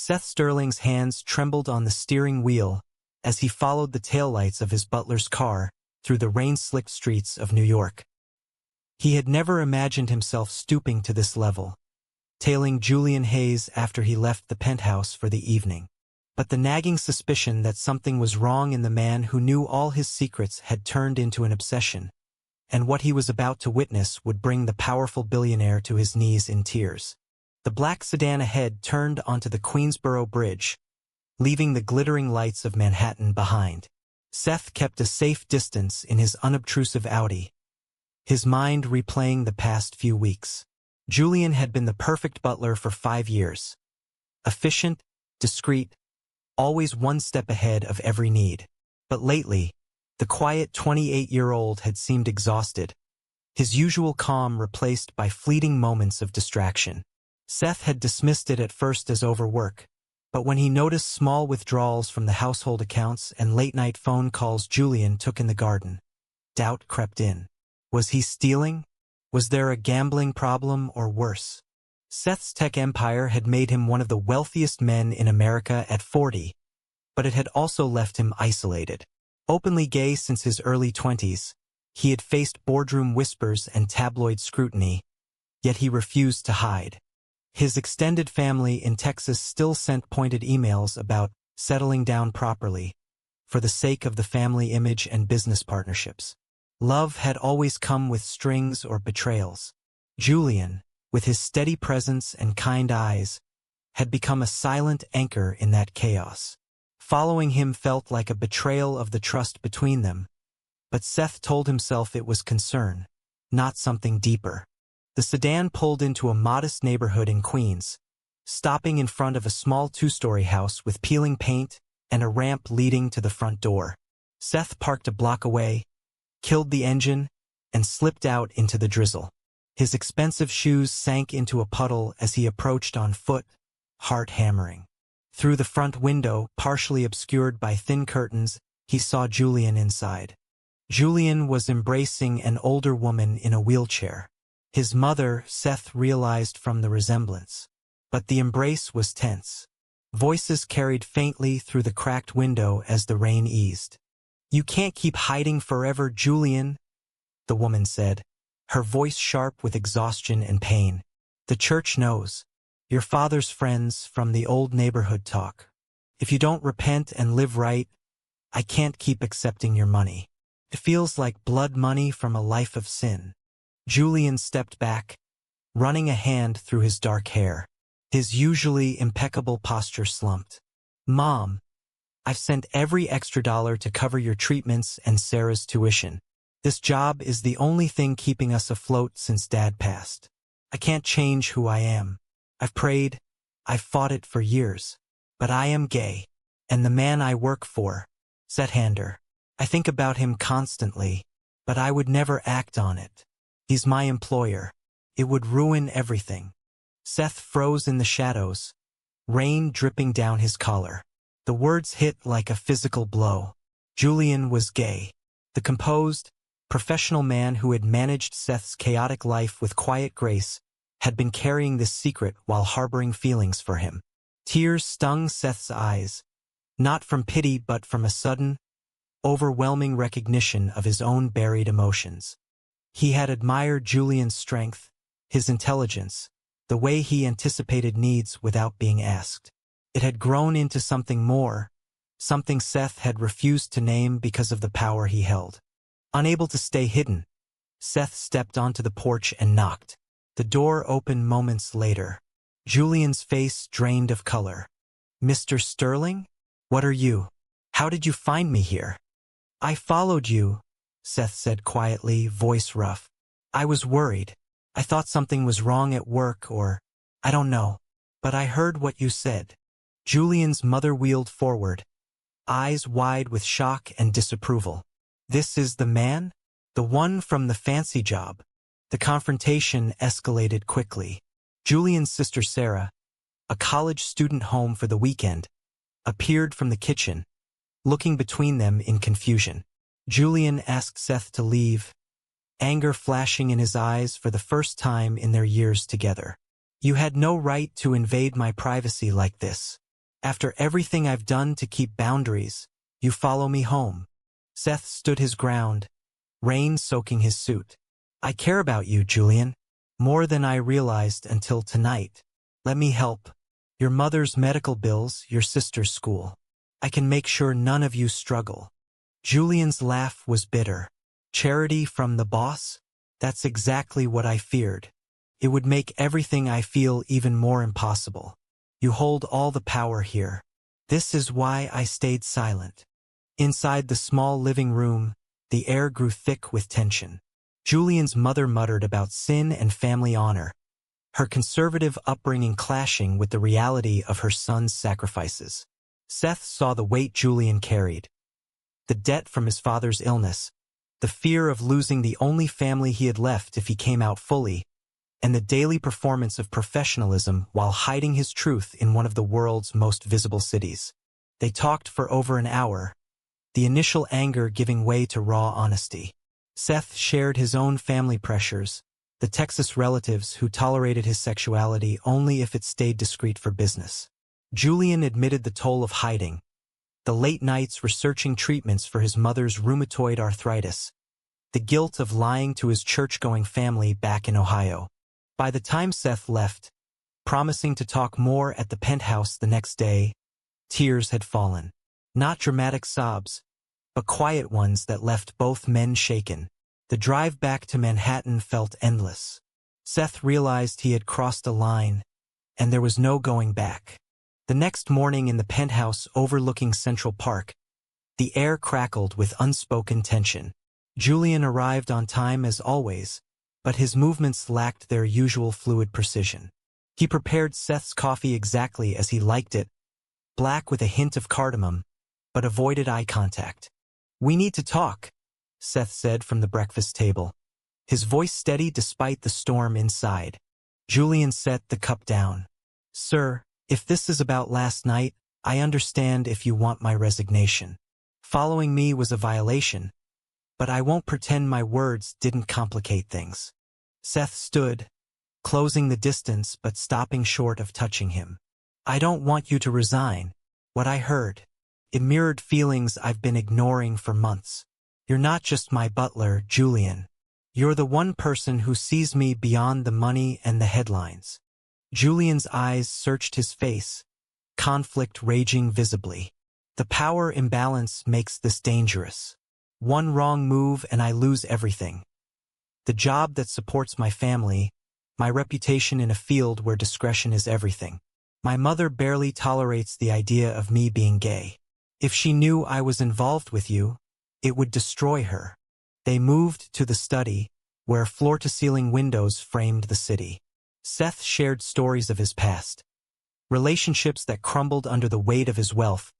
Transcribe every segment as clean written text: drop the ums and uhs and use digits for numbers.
Seth Sterling's hands trembled on the steering wheel as he followed the taillights of his butler's car through the rain-slicked streets of New York. He had never imagined himself stooping to this level, tailing Julian Hayes after he left the penthouse for the evening. But the nagging suspicion that something was wrong in the man who knew all his secrets had turned into an obsession, and what he was about to witness would bring the powerful billionaire to his knees in tears. The black sedan ahead turned onto the Queensboro Bridge, leaving the glittering lights of Manhattan behind. Seth kept a safe distance in his unobtrusive Audi, his mind replaying the past few weeks. Julian had been the perfect butler for 5 years. Efficient, discreet, always one step ahead of every need. But lately, the quiet 28-year-old had seemed exhausted, his usual calm replaced by fleeting moments of distraction. Seth had dismissed it at first as overwork, but when he noticed small withdrawals from the household accounts and late-night phone calls Julian took in the garden, doubt crept in. Was he stealing? Was there a gambling problem or worse? Seth's tech empire had made him one of the wealthiest men in America at 40, but it had also left him isolated. Openly gay since his early 20s, he had faced boardroom whispers and tabloid scrutiny, yet he refused to hide. His extended family in Texas still sent pointed emails about settling down properly, for the sake of the family image and business partnerships. Love had always come with strings or betrayals. Julian, with his steady presence and kind eyes, had become a silent anchor in that chaos. Following him felt like a betrayal of the trust between them, but Seth told himself it was concern, not something deeper. The sedan pulled into a modest neighborhood in Queens, stopping in front of a small 2-story house with peeling paint and a ramp leading to the front door. Seth parked a block away, killed the engine, and slipped out into the drizzle. His expensive shoes sank into a puddle as he approached on foot, heart hammering. Through the front window, partially obscured by thin curtains, he saw Julian inside. Julian was embracing an older woman in a wheelchair. His mother, Seth realized from the resemblance. But the embrace was tense. Voices carried faintly through the cracked window as the rain eased. "You can't keep hiding forever, Julian," the woman said, her voice sharp with exhaustion and pain. "The church knows. Your father's friends from the old neighborhood talk. If you don't repent and live right, I can't keep accepting your money. It feels like blood money from a life of sin." Julian stepped back, running a hand through his dark hair. His usually impeccable posture slumped. "Mom, I've sent every extra dollar to cover your treatments and Sarah's tuition. This job is the only thing keeping us afloat since Dad passed. I can't change who I am. I've prayed, I've fought it for years. But I am gay, and the man I work for, Sethander, I think about him constantly, but I would never act on it. He's my employer. It would ruin everything." Seth froze in the shadows, rain dripping down his collar. The words hit like a physical blow. Julian was gay. The composed, professional man who had managed Seth's chaotic life with quiet grace had been carrying this secret while harboring feelings for him. Tears stung Seth's eyes, not from pity but from a sudden, overwhelming recognition of his own buried emotions. He had admired Julian's strength, his intelligence, the way he anticipated needs without being asked. It had grown into something more, something Seth had refused to name because of the power he held. Unable to stay hidden, Seth stepped onto the porch and knocked. The door opened moments later. Julian's face drained of color. "Mr. Sterling? What are you? How did you find me here?" "I followed you," Seth said quietly, voice rough. "I was worried. I thought something was wrong at work or, I don't know. But I heard what you said." Julian's mother wheeled forward, eyes wide with shock and disapproval. "This is the man? The one from the fancy job?" The confrontation escalated quickly. Julian's sister Sarah, a college student home for the weekend, appeared from the kitchen, looking between them in confusion. Julian asked Seth to leave, anger flashing in his eyes for the first time in their years together. "You had no right to invade my privacy like this." After everything I've done to keep boundaries, you follow me home. Seth stood his ground, rain soaking his suit. I care about you, Julian, more than I realized until tonight. Let me help. Your mother's medical bills, your sister's school. I can make sure none of you struggle. Julian's laugh was bitter. Charity from the boss? That's exactly what I feared. It would make everything I feel even more impossible. You hold all the power here. This is why I stayed silent. Inside the small living room, the air grew thick with tension. Julian's mother muttered about sin and family honor, her conservative upbringing clashing with the reality of her son's sacrifices. Seth saw the weight Julian carried. The debt from his father's illness, the fear of losing the only family he had left if he came out fully, and the daily performance of professionalism while hiding his truth in one of the world's most visible cities. They talked for over an hour, the initial anger giving way to raw honesty. Seth shared his own family pressures, the Texas relatives who tolerated his sexuality only if it stayed discreet for business. Julian admitted the toll of hiding, the late nights researching treatments for his mother's rheumatoid arthritis, the guilt of lying to his church-going family back in Ohio. By the time Seth left, promising to talk more at the penthouse the next day, tears had fallen. Not dramatic sobs, but quiet ones that left both men shaken. The drive back to Manhattan felt endless. Seth realized he had crossed a line, and there was no going back. The next morning in the penthouse overlooking Central Park, the air crackled with unspoken tension. Julian arrived on time as always, but his movements lacked their usual fluid precision. He prepared Seth's coffee exactly as he liked it, black with a hint of cardamom, but avoided eye contact. "We need to talk," Seth said from the breakfast table, his voice steady despite the storm inside. Julian set the cup down. "Sir, if this is about last night, I understand if you want my resignation. Following me was a violation, but I won't pretend my words didn't complicate things." Seth stood, closing the distance but stopping short of touching him. "I don't want you to resign. What I heard, it mirrored feelings I've been ignoring for months. You're not just my butler, Julian. You're the one person who sees me beyond the money and the headlines." Julian's eyes searched his face, conflict raging visibly. "The power imbalance makes this dangerous. One wrong move and I lose everything. The job that supports my family, my reputation in a field where discretion is everything. My mother barely tolerates the idea of me being gay. If she knew I was involved with you, it would destroy her." They moved to the study, where floor-to-ceiling windows framed the city. Seth shared stories of his past. Relationships that crumbled under the weight of his wealth,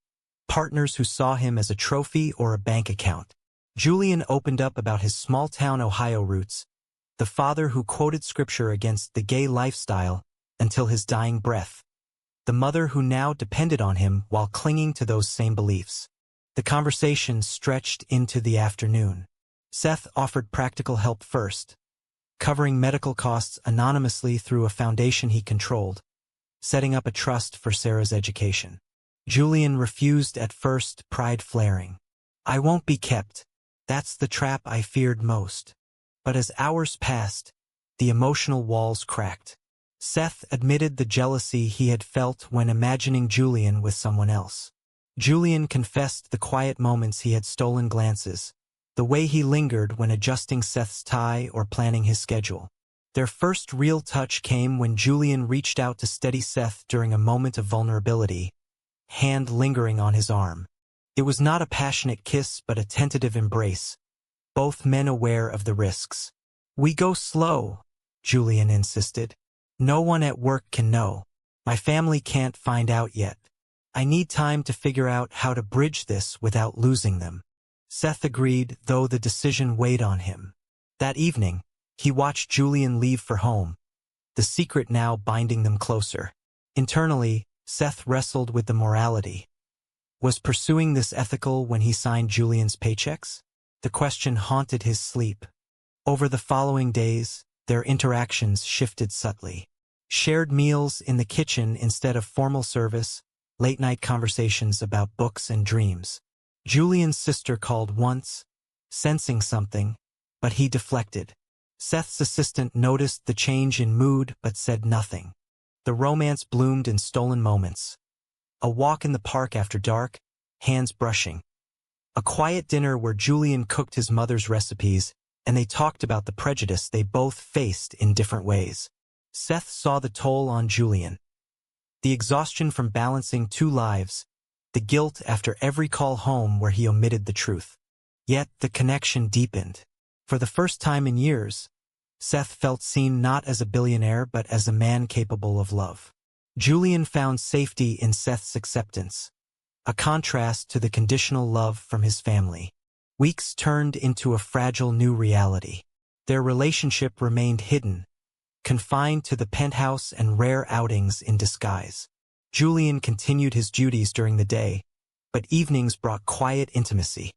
partners who saw him as a trophy or a bank account. Julian opened up about his small-town Ohio roots, the father who quoted scripture against the gay lifestyle until his dying breath, the mother who now depended on him while clinging to those same beliefs. The conversation stretched into the afternoon. Seth offered practical help first, covering medical costs anonymously through a foundation he controlled, setting up a trust for Sarah's education. Julian refused at first, pride flaring. "I won't be kept. That's the trap I feared most." But as hours passed, the emotional walls cracked. Seth admitted the jealousy he had felt when imagining Julian with someone else. Julian confessed the quiet moments he had stolen glances, the way he lingered when adjusting Seth's tie or planning his schedule. Their first real touch came when Julian reached out to steady Seth during a moment of vulnerability, hand lingering on his arm. It was not a passionate kiss but a tentative embrace, both men aware of the risks. "We go slow," Julian insisted. "No one at work can know. My family can't find out yet. I need time to figure out how to bridge this without losing them." Seth agreed, though the decision weighed on him. That evening, he watched Julian leave for home, the secret now binding them closer. Internally, Seth wrestled with the morality. Was pursuing this ethical when he signed Julian's paychecks? The question haunted his sleep. Over the following days, their interactions shifted subtly. Shared meals in the kitchen instead of formal service, late-night conversations about books and dreams. Julian's sister called once, sensing something, but he deflected. Seth's assistant noticed the change in mood but said nothing. The romance bloomed in stolen moments. A walk in the park after dark, hands brushing. A quiet dinner where Julian cooked his mother's recipes, and they talked about the prejudice they both faced in different ways. Seth saw the toll on Julian. The exhaustion from balancing two lives, the guilt after every call home where he omitted the truth. Yet the connection deepened. For the first time in years, Seth felt seen not as a billionaire but as a man capable of love. Julian found safety in Seth's acceptance, a contrast to the conditional love from his family. Weeks turned into a fragile new reality. Their relationship remained hidden, confined to the penthouse and rare outings in disguise. Julian continued his duties during the day, but evenings brought quiet intimacy.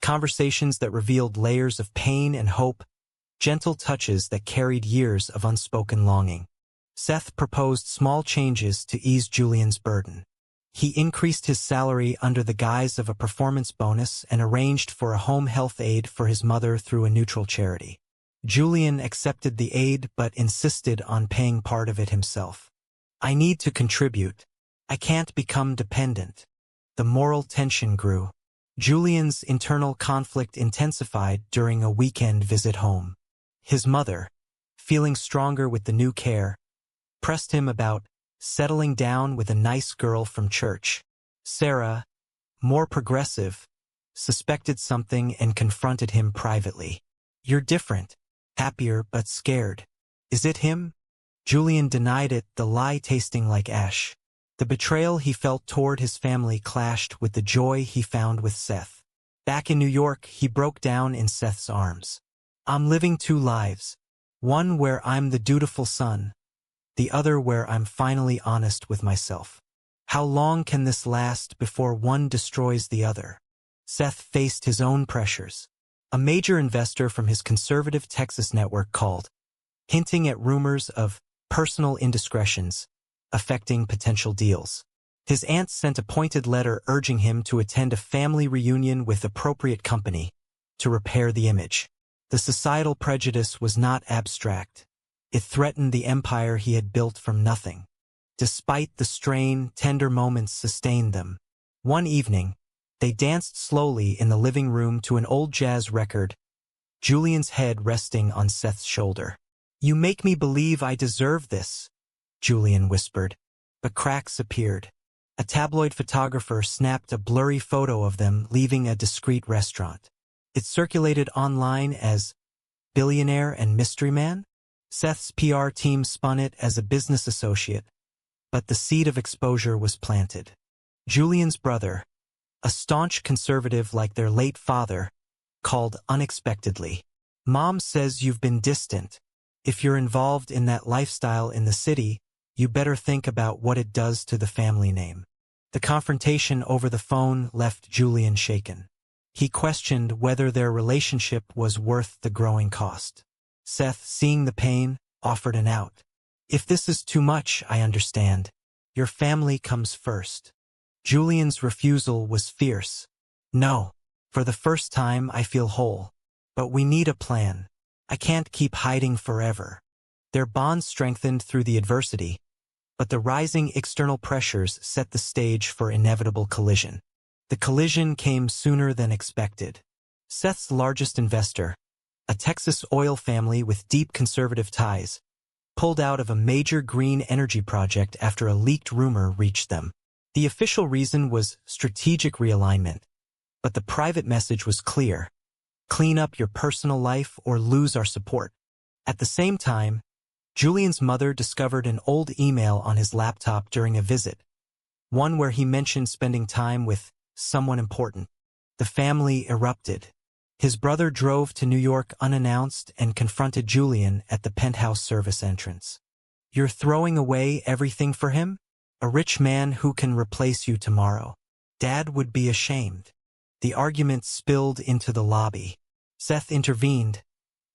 Conversations that revealed layers of pain and hope, gentle touches that carried years of unspoken longing. Seth proposed small changes to ease Julian's burden. He increased his salary under the guise of a performance bonus and arranged for a home health aide for his mother through a neutral charity. Julian accepted the aid but insisted on paying part of it himself. "I need to contribute. I can't become dependent." The moral tension grew. Julian's internal conflict intensified during a weekend visit home. His mother, feeling stronger with the new care, pressed him about settling down with a nice girl from church. Sarah, more progressive, suspected something and confronted him privately. "You're different, happier but scared. Is it him?" Julian denied it, the lie tasting like ash. The betrayal he felt toward his family clashed with the joy he found with Seth. Back in New York, he broke down in Seth's arms. "I'm living two lives. One where I'm the dutiful son, the other where I'm finally honest with myself. How long can this last before one destroys the other?" Seth faced his own pressures. A major investor from his conservative Texas network called, hinting at rumors of personal indiscretions affecting potential deals. His aunt sent a pointed letter urging him to attend a family reunion with appropriate company to repair the image. The societal prejudice was not abstract. It threatened the empire he had built from nothing. Despite the strain, tender moments sustained them. One evening, they danced slowly in the living room to an old jazz record, Julian's head resting on Seth's shoulder. "You make me believe I deserve this," Julian whispered. But cracks appeared. A tabloid photographer snapped a blurry photo of them leaving a discreet restaurant. It circulated online as Billionaire and Mystery Man. Seth's PR team spun it as a business associate, but the seed of exposure was planted. Julian's brother, a staunch conservative like their late father, called unexpectedly. "Mom says you've been distant. If you're involved in that lifestyle in the city, you better think about what it does to the family name." The confrontation over the phone left Julian shaken. He questioned whether their relationship was worth the growing cost. Seth, seeing the pain, offered an out. "If this is too much, I understand. Your family comes first." Julian's refusal was fierce. "No. For the first time, I feel whole. But we need a plan. I can't keep hiding forever." Their bond strengthened through the adversity, but the rising external pressures set the stage for inevitable collision. The collision came sooner than expected. Seth's largest investor, a Texas oil family with deep conservative ties, pulled out of a major green energy project after a leaked rumor reached them. The official reason was strategic realignment, but the private message was clear: clean up your personal life or lose our support. At the same time, Julian's mother discovered an old email on his laptop during a visit, one where he mentioned spending time with someone important. The family erupted. His brother drove to New York unannounced and confronted Julian at the penthouse service entrance. "You're throwing away everything for him? A rich man who can replace you tomorrow. Dad would be ashamed." The argument spilled into the lobby. Seth intervened,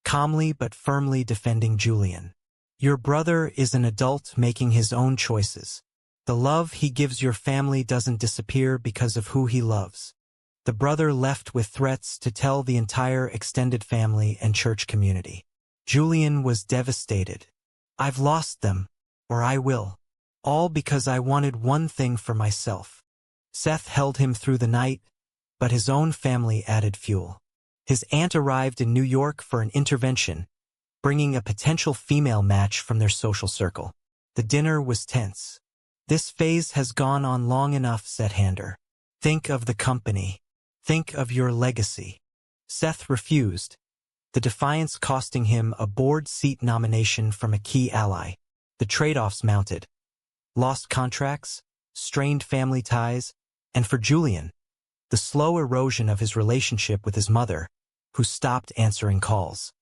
calmly but firmly defending Julian. "Your brother is an adult making his own choices. The love he gives your family doesn't disappear because of who he loves. The brother left with threats to tell the entire extended family and church community. Julian was devastated. I've lost them, or I will. All because I wanted one thing for myself. Seth held him through the night, but his own family added fuel. His aunt arrived in New York for an intervention, bringing a potential female match from their social circle. The dinner was tense. This phase has gone on long enough, said Hander. Think of the company. Think of your legacy. Seth refused, the defiance costing him a board seat nomination from a key ally. The trade-offs mounted. Lost contracts, strained family ties, and for Julian, the slow erosion of his relationship with his mother, who stopped answering calls.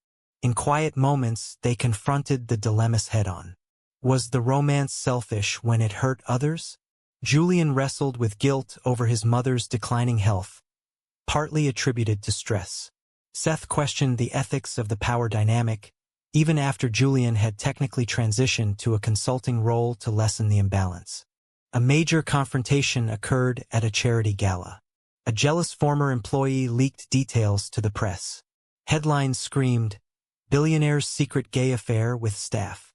In quiet moments, they confronted the dilemmas head-on. Was the romance selfish when it hurt others? Julian wrestled with guilt over his mother's declining health, partly attributed to stress. Seth questioned the ethics of the power dynamic, even after Julian had technically transitioned to a consulting role to lessen the imbalance. A major confrontation occurred at a charity gala. A jealous former employee leaked details to the press. Headlines screamed, "Billionaire's secret gay affair with staff."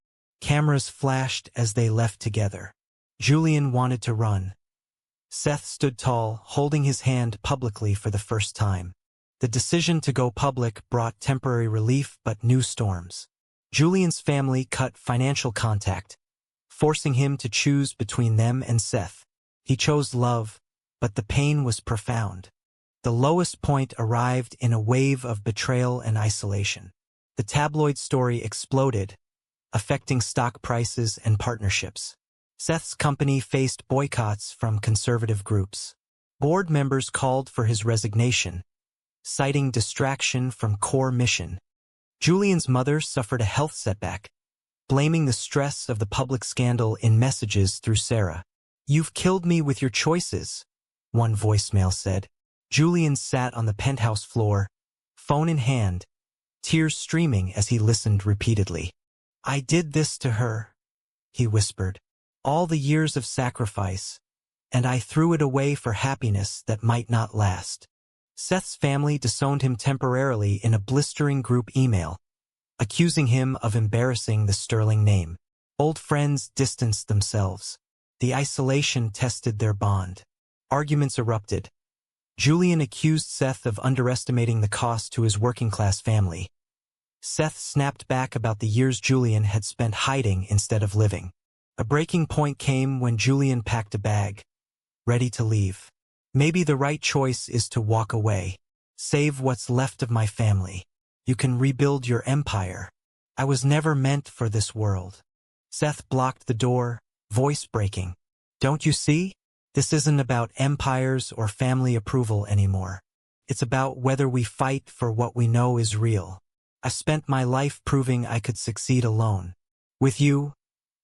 Cameras flashed as they left together. Julian wanted to run. Seth stood tall, holding his hand publicly for the first time. The decision to go public brought temporary relief but new storms. Julian's family cut financial contact, forcing him to choose between them and Seth. He chose love, but the pain was profound. The lowest point arrived in a wave of betrayal and isolation. The tabloid story exploded, affecting stock prices and partnerships. Seth's company faced boycotts from conservative groups. Board members called for his resignation, citing distraction from core mission. Julian's mother suffered a health setback, blaming the stress of the public scandal in messages through Sarah. "You've killed me with your choices," one voicemail said. Julian sat on the penthouse floor, phone in hand, tears streaming as he listened repeatedly. "I did this to her," he whispered. "All the years of sacrifice, and I threw it away for happiness that might not last." Seth's family disowned him temporarily in a blistering group email, accusing him of embarrassing the sterling name. Old friends distanced themselves. The isolation tested their bond. Arguments erupted. Julian accused Seth of underestimating the cost to his working-class family. Seth snapped back about the years Julian had spent hiding instead of living. A breaking point came when Julian packed a bag, ready to leave. "Maybe the right choice is to walk away. Save what's left of my family. You can rebuild your empire. I was never meant for this world." Seth blocked the door, voice breaking. "Don't you see? This isn't about empires or family approval anymore. It's about whether we fight for what we know is real. I spent my life proving I could succeed alone. With you,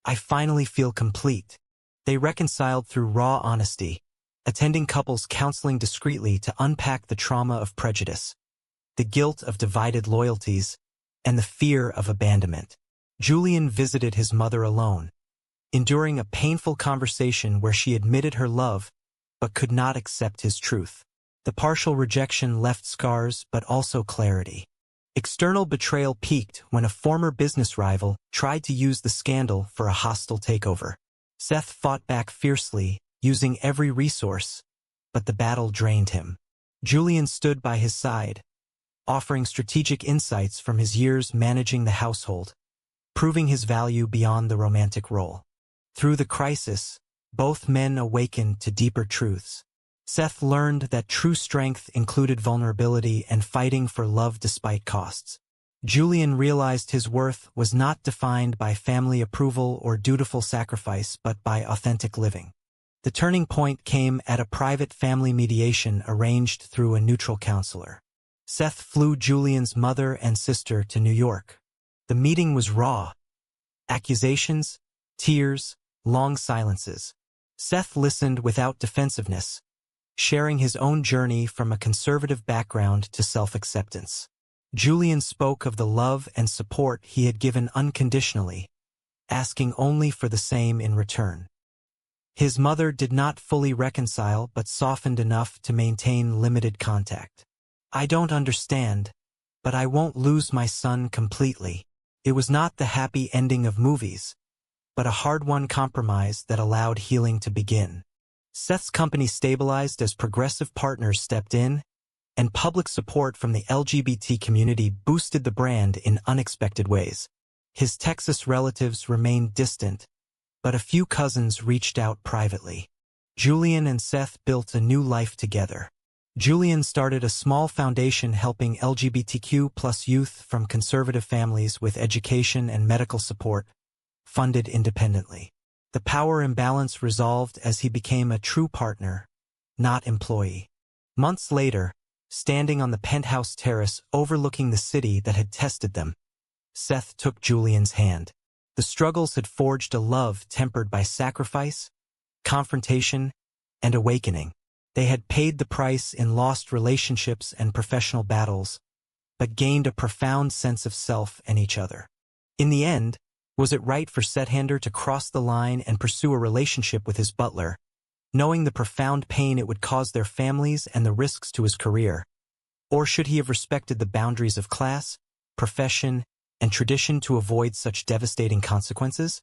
I finally feel complete." They reconciled through raw honesty, attending couples counseling discreetly to unpack the trauma of prejudice, the guilt of divided loyalties, and the fear of abandonment. Julian visited his mother alone, enduring a painful conversation where she admitted her love but could not accept his truth. The partial rejection left scars but also clarity. External betrayal peaked when a former business rival tried to use the scandal for a hostile takeover. Seth fought back fiercely, using every resource, but the battle drained him. Julian stood by his side, offering strategic insights from his years managing the household, proving his value beyond the romantic role. Through the crisis, both men awakened to deeper truths. Seth learned that true strength included vulnerability and fighting for love despite costs. Julian realized his worth was not defined by family approval or dutiful sacrifice but by authentic living. The turning point came at a private family mediation arranged through a neutral counselor. Seth flew Julian's mother and sister to New York. The meeting was raw. Accusations, tears, long silences. Seth listened without defensiveness, sharing his own journey from a conservative background to self-acceptance. Julian spoke of the love and support he had given unconditionally, asking only for the same in return. His mother did not fully reconcile but softened enough to maintain limited contact. "I don't understand, but I won't lose my son completely." It was not the happy ending of movies, but a hard-won compromise that allowed healing to begin. Seth's company stabilized as progressive partners stepped in, and public support from the LGBT community boosted the brand in unexpected ways. His Texas relatives remained distant, but a few cousins reached out privately. Julian and Seth built a new life together. Julian started a small foundation helping LGBTQ+ youth from conservative families with education and medical support, funded independently. The power imbalance resolved as he became a true partner, not employee. Months later, standing on the penthouse terrace overlooking the city that had tested them, Seth took Julian's hand. The struggles had forged a love tempered by sacrifice, confrontation, and awakening. They had paid the price in lost relationships and professional battles, but gained a profound sense of self and each other. In the end, was it right for Sethander to cross the line and pursue a relationship with his butler, knowing the profound pain it would cause their families and the risks to his career? Or should he have respected the boundaries of class, profession, and tradition to avoid such devastating consequences?